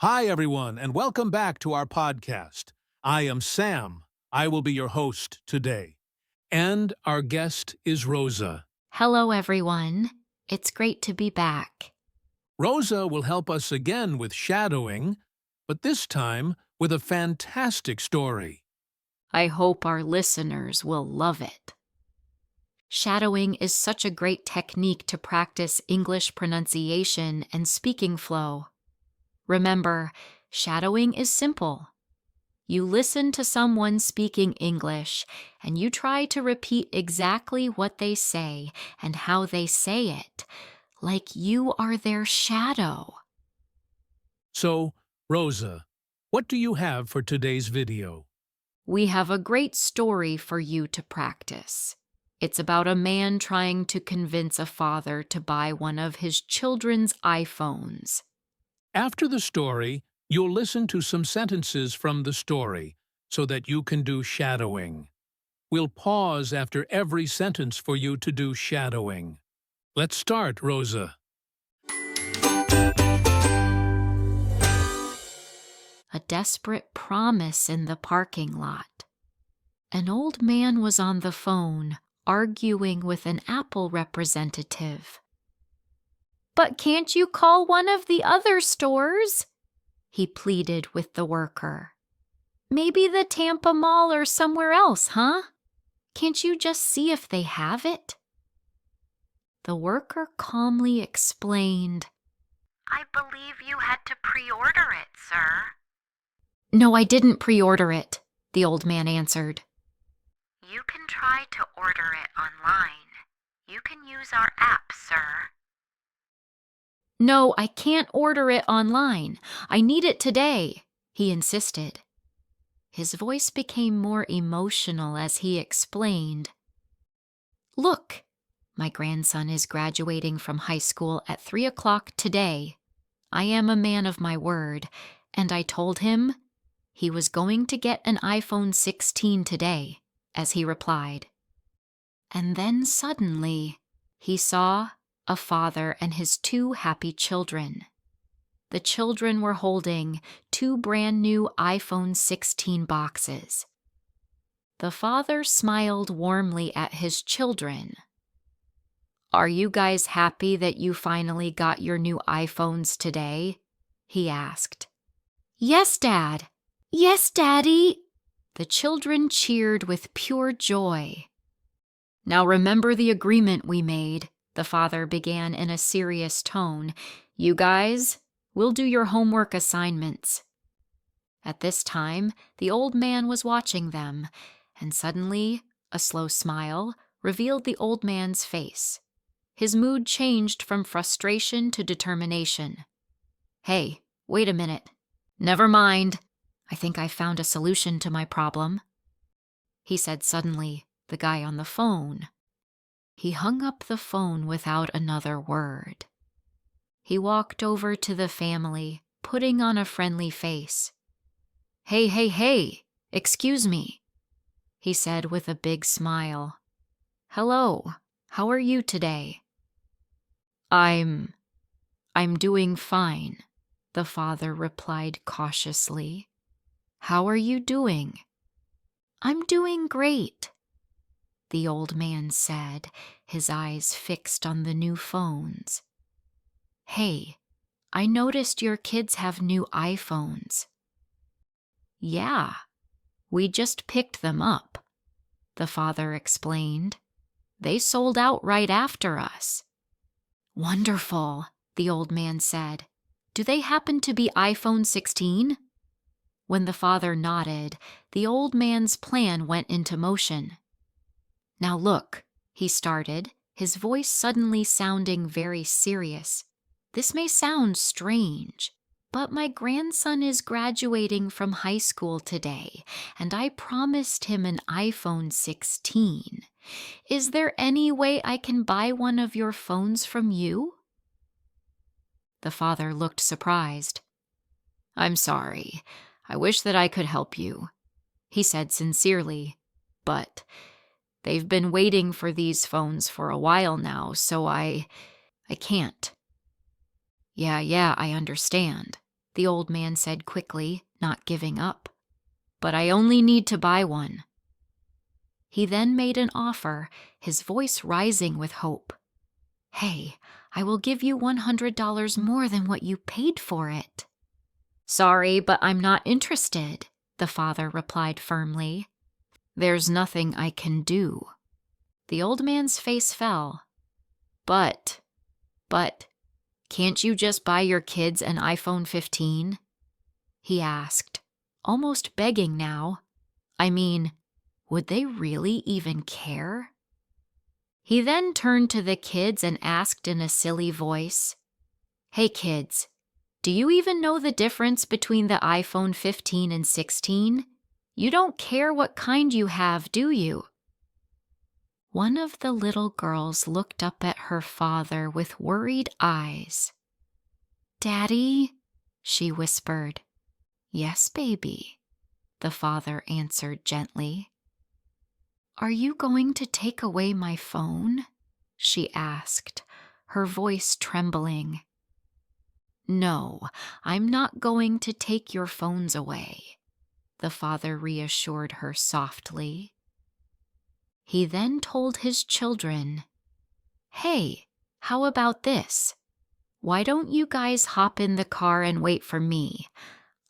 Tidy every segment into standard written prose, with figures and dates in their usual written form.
Hi, everyone, and welcome back to our podcast. I am Sam. I will be your host today. And our guest is Roza. Hello, everyone. It's great to be back. Roza will help us again with shadowing, but this time with a fantastic story. I hope our listeners will love it. Shadowing is such a great technique to practice English pronunciation and speaking flow. Remember, shadowing is simple. You listen to someone speaking English, and you try to repeat exactly what they say and how they say it, like you are their shadow. So, Roza, what do you have for today's video? We have a great story for you to practice. It's about a man trying to convince a father to buy one of his children's iPhones. After the story, you'll listen to some sentences from the story so that you can do shadowing. We'll pause after every sentence for you to do shadowing. Let's start, Roza. A desperate promise in the parking lot. An old man was on the phone, arguing with an Apple representative. "But can't you call one of the other stores?" he pleaded with the worker. "Maybe the Tampa Mall or somewhere else, huh? Can't you just see if they have it?" The worker calmly explained, "I believe you had to pre-order it, sir." "No, I didn't pre-order it," the old man answered. "You can try to order it online. You can use our app, sir." "No, I can't order it online. I need it today," he insisted. His voice became more emotional as he explained. "Look, my grandson is graduating from high school at 3 o'clock today. I am a man of my word, and I told him he was going to get an iPhone 16 today," as he replied. And then suddenly, he saw a father and his two happy children. The children were holding two brand new iPhone 16 boxes. The father smiled warmly at his children. "Are you guys happy that you finally got your new iPhones today?" he asked. "Yes, Dad! Yes, Daddy!" The children cheered with pure joy. "Now remember the agreement we made," the father began in a serious tone. "You guys, we'll do your homework assignments." At this time, the old man was watching them, and suddenly, a slow smile revealed the old man's face. His mood changed from frustration to determination. "Hey, wait a minute. Never mind. I think I found a solution to my problem," he said suddenly, the guy on the phone. He hung up the phone without another word. He walked over to the family, putting on a friendly face. Hey, excuse me," he said with a big smile. "Hello, how are you today?" I'm doing fine," the father replied cautiously. "How are you doing?" "I'm doing great," the old man said, his eyes fixed on the new phones. "Hey, I noticed your kids have new iPhones." "Yeah, we just picked them up," the father explained. "They sold out right after us." "Wonderful," the old man said. "Do they happen to be iPhone 16? When the father nodded, the old man's plan went into motion. "Now look," he started, his voice suddenly sounding very serious. "This may sound strange, but my grandson is graduating from high school today, and I promised him an iPhone 16. Is there any way I can buy one of your phones from you?" The father looked surprised. "I'm sorry. I wish that I could help you," he said sincerely, "but they've been waiting for these phones for a while now, so I can't." Yeah, I understand," the old man said quickly, not giving up. "But I only need to buy one." He then made an offer, his voice rising with hope. "Hey, I will give you $100 more than what you paid for it." "Sorry, but I'm not interested," the father replied firmly. "There's nothing I can do." The old man's face fell. But, can't you just buy your kids an iPhone 15? He asked, almost begging now. I mean, would they really even care? He then turned to the kids and asked in a silly voice, "Hey kids, do you even know the difference between the iPhone 15 and 16? You don't care what kind you have, do you?" One of the little girls looked up at her father with worried eyes. "Daddy," she whispered. "Yes, baby," the father answered gently. "Are you going to take away my phone?" she asked, her voice trembling. "No, I'm not going to take your phones away," the father reassured her softly. He then told his children, "Hey, how about this? Why don't you guys hop in the car and wait for me?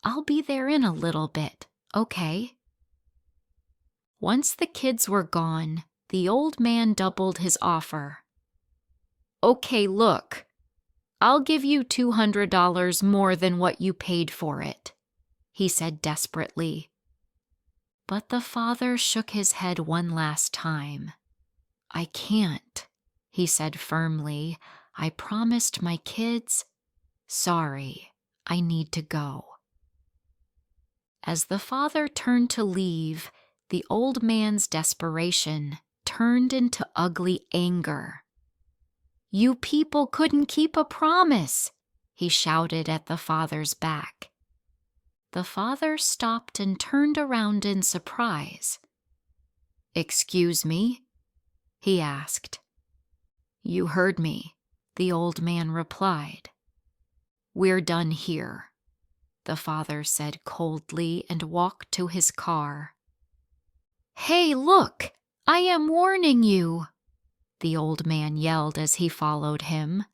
I'll be there in a little bit, okay?" Once the kids were gone, the old man doubled his offer. "Okay, look, I'll give you $200 more than what you paid for it," he said desperately. But the father shook his head one last time. "I can't," he said firmly. "I promised my kids. Sorry, I need to go." As the father turned to leave, the old man's desperation turned into ugly anger. "You people couldn't keep a promise," he shouted at the father's back. The father stopped and turned around in surprise. "Excuse me?" he asked. "You heard me," the old man replied. "We're done here," the father said coldly and walked to his car. "Hey, look! I am warning you!" the old man yelled as he followed him.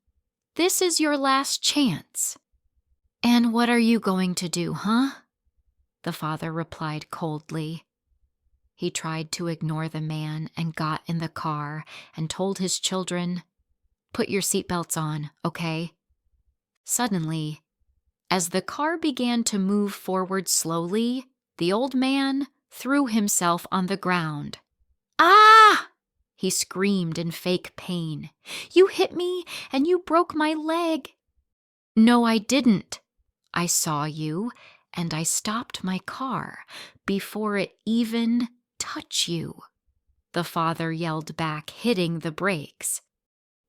"This is your last chance." "And what are you going to do, huh?" the father replied coldly. He tried to ignore the man and got in the car and told his children, "Put your seatbelts on, okay?" Suddenly, as the car began to move forward slowly, the old man threw himself on the ground. "Ah!" he screamed in fake pain. "You hit me and you broke my leg." "No, I didn't. I saw you and I stopped my car before it even touched you," the father yelled back, hitting the brakes.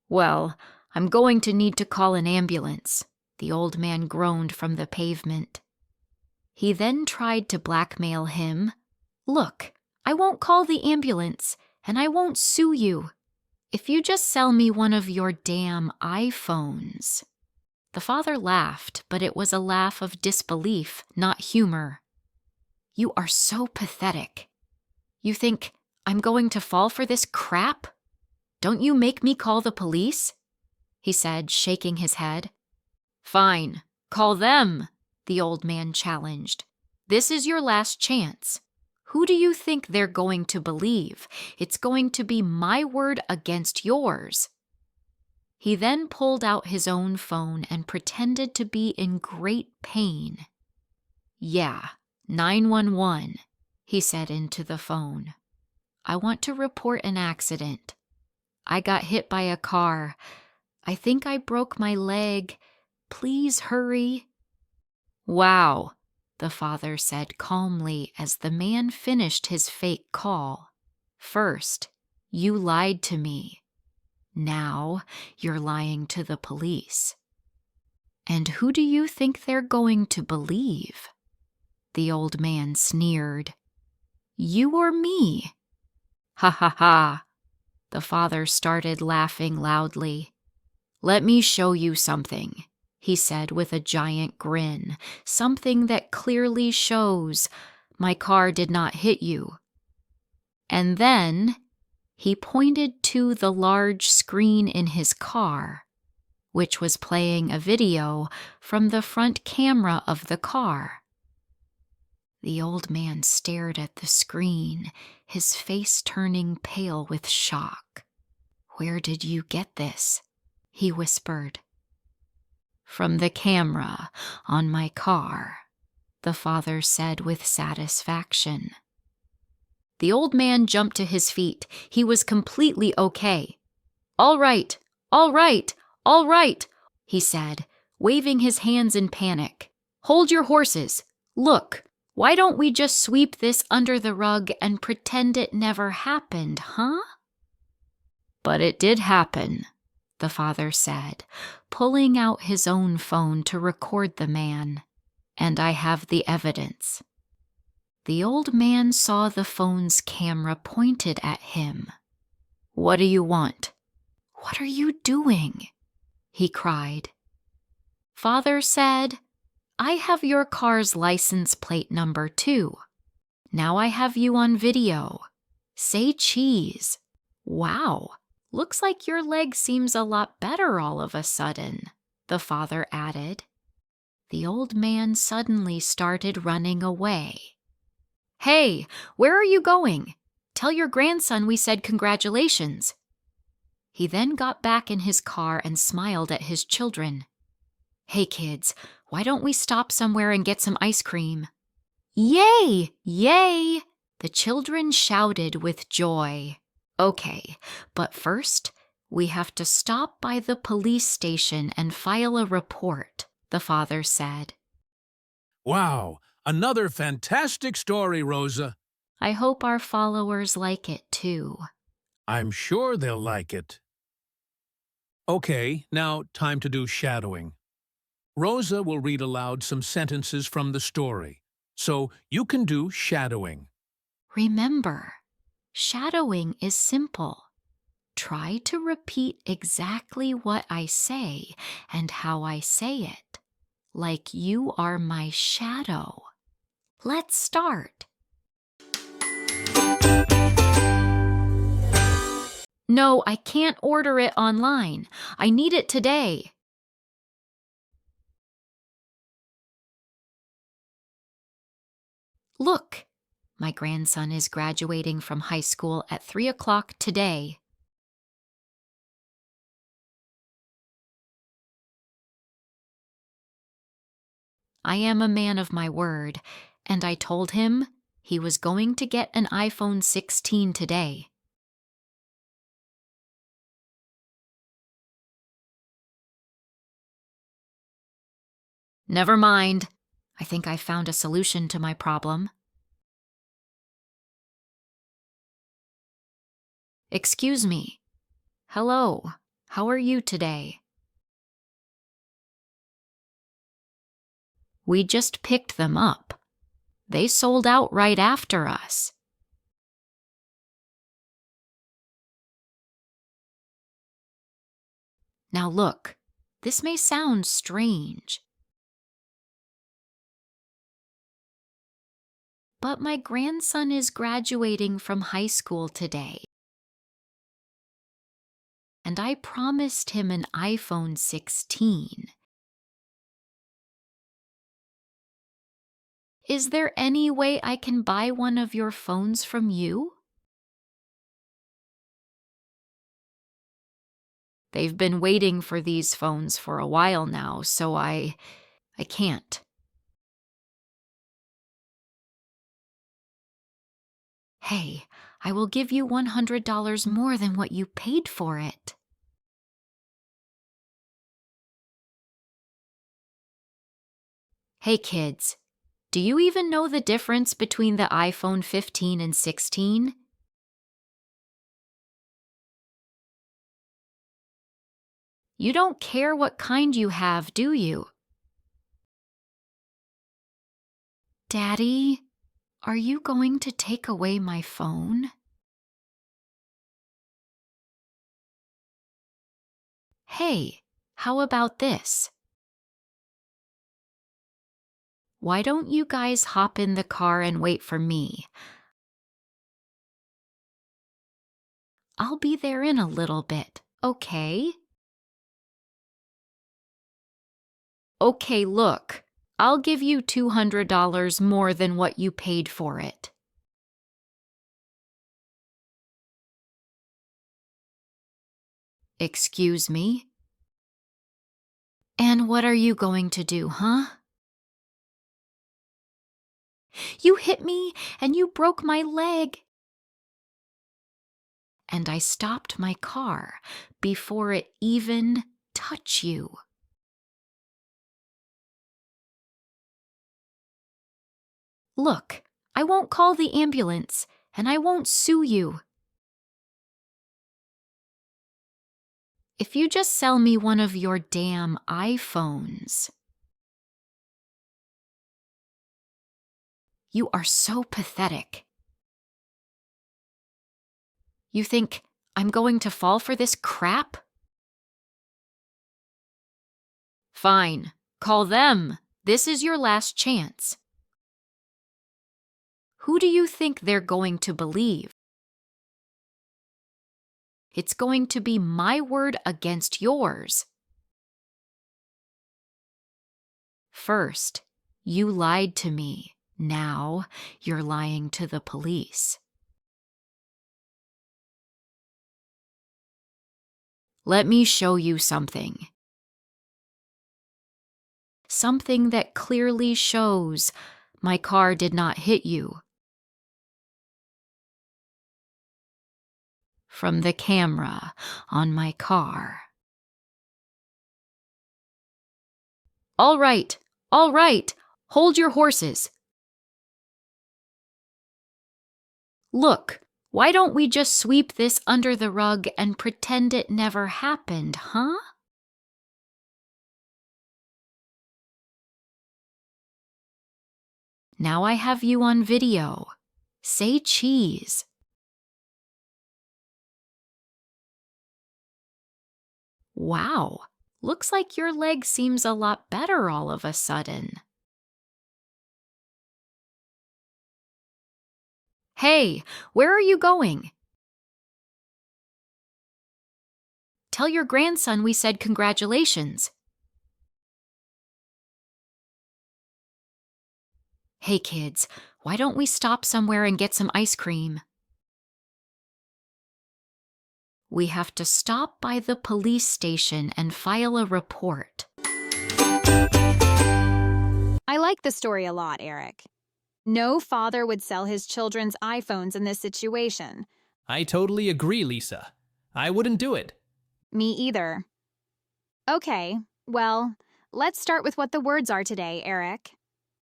"Well, I'm going to need to call an ambulance," the old man groaned from the pavement. He then tried to blackmail him. "Look, I won't call the ambulance, and I won't sue you, if you just sell me one of your damn iPhones." The father laughed, but it was a laugh of disbelief, not humor. "You are so pathetic. You think I'm going to fall for this crap? Don't you make me call the police?" he said, shaking his head. "Fine, call them," the old man challenged. "This is your last chance. Who do you think they're going to believe? It's going to be my word against yours." He then pulled out his own phone and pretended to be in great pain. "Yeah, 911, he said into the phone. "I want to report an accident. I got hit by a car. I think I broke my leg. Please hurry." "Wow," the father said calmly as the man finished his fake call. "First, you lied to me. Now you're lying to the police. And who do you think they're going to believe?" The old man sneered. "You or me?" "Ha ha ha," the father started laughing loudly. "Let me show you something," he said with a giant grin, something that clearly shows my car did not hit you. And then he pointed to the large screen in his car, which was playing a video from the front camera of the car. The old man stared at the screen, his face turning pale with shock. "Where did you get this?" he whispered. "From the camera on my car," the father said with satisfaction. The old man jumped to his feet. He was completely okay. "All right, all right, all right," he said, waving his hands in panic. "Hold your horses. Look, why don't we just sweep this under the rug and pretend it never happened, huh?" "But it did happen," the father said, pulling out his own phone to record the man. "And I have the evidence." The old man saw the phone's camera pointed at him. "What do you want?" "What are you doing?" he cried. Father said, "I have your car's license plate number too. Now I have you on video. Say cheese. Wow, looks like your leg seems a lot better all of a sudden," the father added. The old man suddenly started running away. "Hey, where are you going? Tell your grandson we said congratulations." He then got back in his car and smiled at his children. "Hey kids, why don't we stop somewhere and get some ice cream?" "Yay! Yay!" the children shouted with joy. "Okay, but first, we have to stop by the police station and file a report," the father said. Wow, another fantastic story, Roza. I hope our followers like it too. I'm sure they'll like it. Okay, now time to do shadowing. Roza will read aloud some sentences from the story, so you can do shadowing. Remember, shadowing is simple. Try to repeat exactly what I say and how I say it, like you are my shadow. Let's start. No, I can't order it online. I need it today. Look, my grandson is graduating from high school at 3 o'clock today. I am a man of my word, and I told him he was going to get an iPhone 16 today. Never mind. I think I found a solution to my problem. Excuse me. Hello, how are you today? We just picked them up. They sold out right after us. Now look, this may sound strange, but my grandson is graduating from high school today, and I promised him an iPhone 16. Is there any way I can buy one of your phones from you? They've been waiting for these phones for a while now, so I can't. Hey, I will give you $100 more than what you paid for it. Hey kids, do you even know the difference between the iPhone 15 and 16? You don't care what kind you have, do you? Daddy, are you going to take away my phone? Hey, how about this? Why don't you guys hop in the car and wait for me? I'll be there in a little bit, okay? Okay, look, I'll give you $200 more than what you paid for it. Excuse me? And what are you going to do, huh? You hit me and you broke my leg. And I stopped my car before it even touched you. Look, I won't call the ambulance and I won't sue you. If you just sell me one of your damn iPhones. You are so pathetic. You think I'm going to fall for this crap? Fine, call them. This is your last chance. Who do you think they're going to believe? It's going to be my word against yours. First, you lied to me. Now, you're lying to the police. Let me show you something. Something that clearly shows my car did not hit you. From the camera on my car. All right, hold your horses. Look, why don't we just sweep this under the rug and pretend it never happened, huh? Now I have you on video. Say cheese. Wow, looks like your leg seems a lot better all of a sudden. Hey, where are you going? Tell your grandson we said congratulations. Hey kids, why don't we stop somewhere and get some ice cream? We have to stop by the police station and file a report. I like the story a lot, Eric. No father would sell his children's iPhones in this situation. I totally agree, Lisa. I wouldn't do it. Me either. Okay, well, let's start with what the words are today, Eric.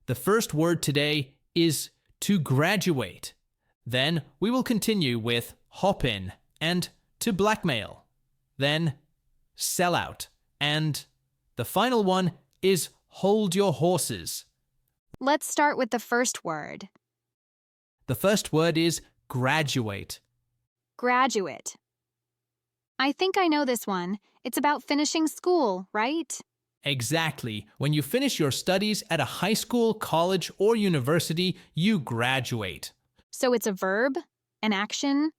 The first word today is to graduate. Then we will continue with hop in and to blackmail. Then sell out. And the final one is hold your horses. Let's start with the first word. The first word is graduate. Graduate. I think I know this one. It's about finishing school, right? Exactly. When you finish your studies at a high school, college, or university, you graduate. So it's a verb? An action?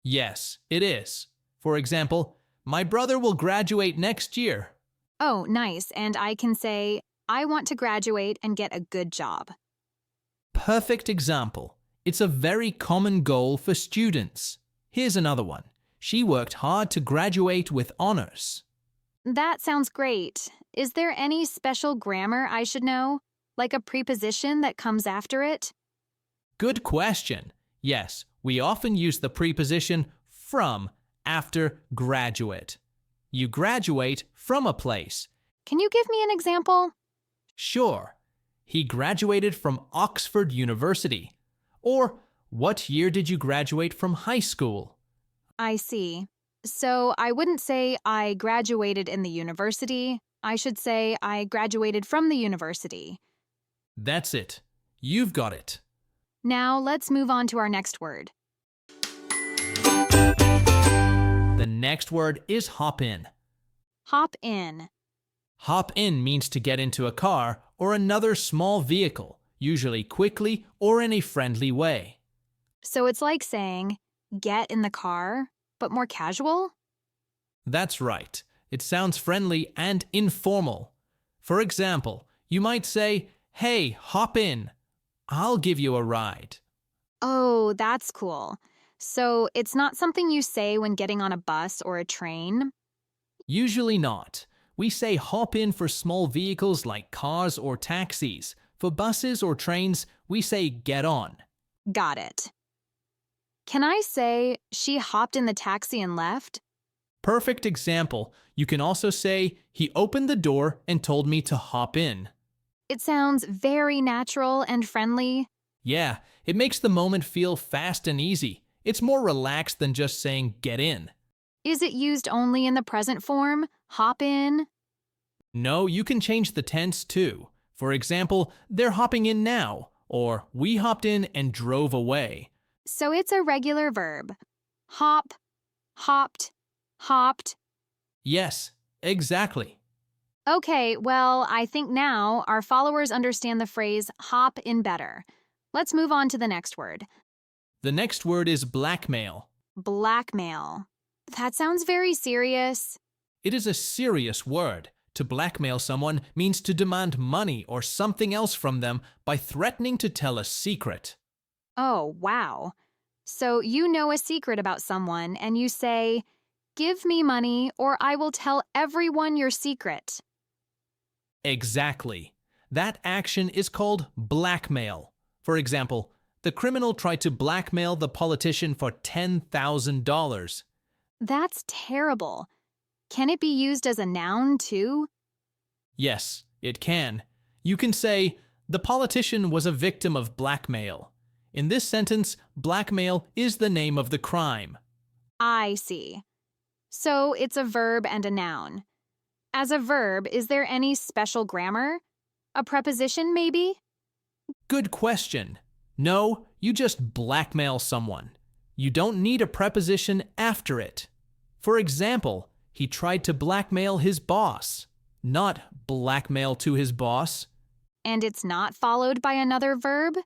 Yes, it is. For example, my brother will graduate next year. Oh, nice. And I can say, I want to graduate and get a good job. Perfect example. It's a very common goal for students. Here's another one. She worked hard to graduate with honors. That sounds great. Is there any special grammar I should know? Like a preposition that comes after it? Good question. Yes, we often use the preposition from after graduate. You graduate from a place. Can you give me an example? Sure. He graduated from Oxford University. Or, what year did you graduate from high school? I see. So I wouldn't say I graduated in the university. I should say I graduated from the university. That's it. You've got it. Now let's move on to our next word. The next word is hop in. Hop in. Hop in means to get into a car or another small vehicle, usually quickly or in a friendly way. So it's like saying, get in the car, but more casual? That's right. It sounds friendly and informal. For example, you might say, "Hey, hop in. I'll give you a ride." Oh, that's cool. So it's not something you say when getting on a bus or a train? Usually not. We say hop in for small vehicles like cars or taxis. For buses or trains, we say get on. Got it. Can I say, she hopped in the taxi and left? Perfect example. You can also say, he opened the door and told me to hop in. It sounds very natural and friendly. Yeah, it makes the moment feel fast and easy. It's more relaxed than just saying get in. Is it used only in the present form? Hop in? No, you can change the tense too. For example, they're hopping in now, or we hopped in and drove away. So it's a regular verb. Hop, hopped, hopped. Yes, exactly. Okay, well, I think now our followers understand the phrase hop in better. Let's move on to the next word. The next word is blackmail. Blackmail. That sounds very serious. It is a serious word. To blackmail someone means to demand money or something else from them by threatening to tell a secret. Oh, wow. So you know a secret about someone and you say, give me money or I will tell everyone your secret. Exactly. That action is called blackmail. For example, the criminal tried to blackmail the politician for $10,000. That's terrible. Can it be used as a noun too? Yes, it can. You can say, the politician was a victim of blackmail. In this sentence, blackmail is the name of the crime. I see. So it's a verb and a noun. As a verb, is there any special grammar? A preposition, maybe? Good question. No, you just blackmail someone. You don't need a preposition after it. For example, he tried to blackmail his boss, not blackmail to his boss. And it's not followed by another verb?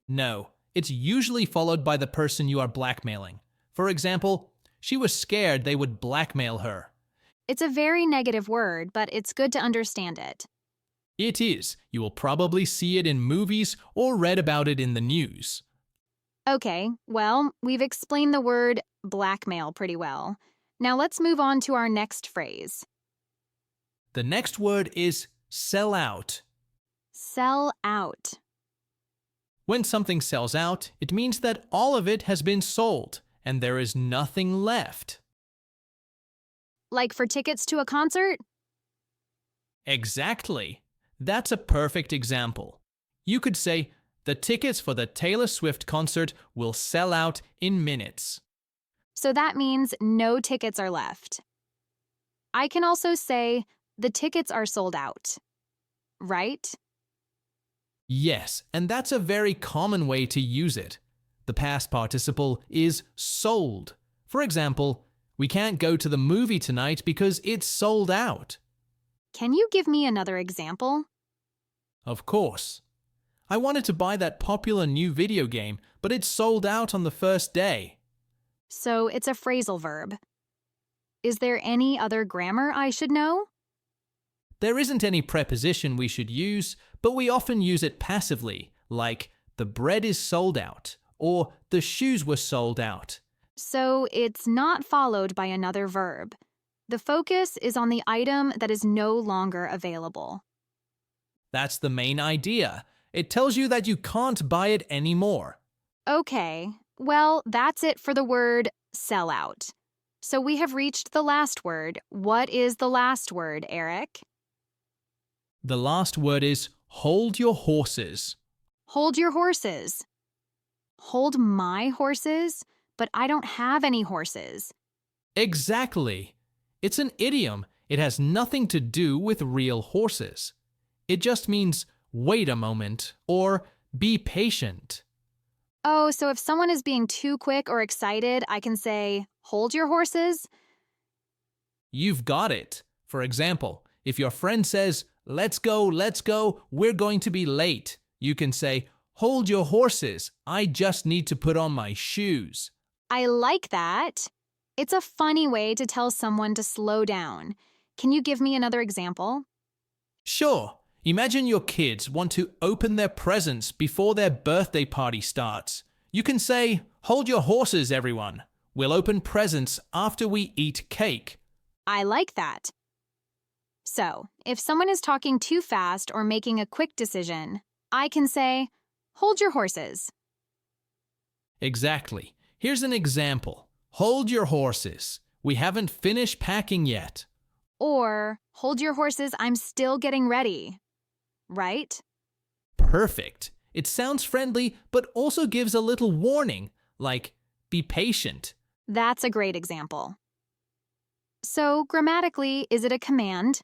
No, it's usually followed by the person you are blackmailing. For example, she was scared they would blackmail her. It's a very negative word, but it's good to understand it. It is. You will probably see it in movies or read about it in the news. Okay, well, we've explained the word blackmail pretty well. Now let's move on to our next phrase. The next word is sell out. Sell out. When something sells out, it means that all of it has been sold and there is nothing left. Like for tickets to a concert? Exactly. That's a perfect example. You could say, the tickets for the Taylor Swift concert will sell out in minutes. So that means no tickets are left. I can also say, the tickets are sold out. Right? Yes, and that's a very common way to use it. The past participle is sold. For example, we can't go to the movie tonight because it's sold out. Can you give me another example? Of course. I wanted to buy that popular new video game, but it's sold out on the first day. So it's a phrasal verb. Is there any other grammar I should know? There isn't any preposition we should use, but we often use it passively, like the bread is sold out, or the shoes were sold out. So it's not followed by another verb. The focus is on the item that is no longer available. That's the main idea. It tells you that you can't buy it anymore. Okay, well, that's it for the word sell out. So we have reached the last word. What is the last word, Eric? The last word is hold your horses. Hold your horses. Hold my horses? But I don't have any horses. Exactly. It's an idiom. It has nothing to do with real horses. It just means wait a moment or be patient. Oh, so if someone is being too quick or excited, I can say, hold your horses? You've got it. For example, If your friend says, let's go, we're going to be late, you can say, hold your horses, I just need to put on my shoes. I like that. It's a funny way to tell someone to slow down. Can you give me another example? Sure. Imagine your kids want to open their presents before their birthday party starts. You can say, hold your horses, everyone. We'll open presents after we eat cake. I like that. So, if someone is talking too fast or making a quick decision, I can say, hold your horses. Exactly. Here's an example. Hold your horses. We haven't finished packing yet. Or, hold your horses, I'm still getting ready. Right? Perfect. It sounds friendly, but also gives a little warning, like, be patient. That's a great example. So, grammatically, is it a command?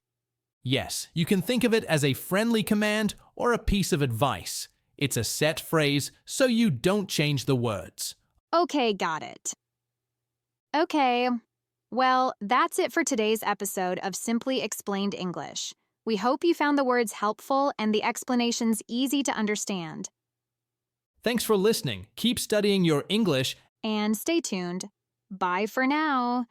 Yes, you can think of it as a friendly command or a piece of advice. It's a set phrase, so you don't change the words. Okay, got it. Okay, well, that's it for today's episode of Simply Explained English. We hope you found the words helpful and the explanations easy to understand. Thanks for listening. Keep studying your English And stay tuned. Bye for now.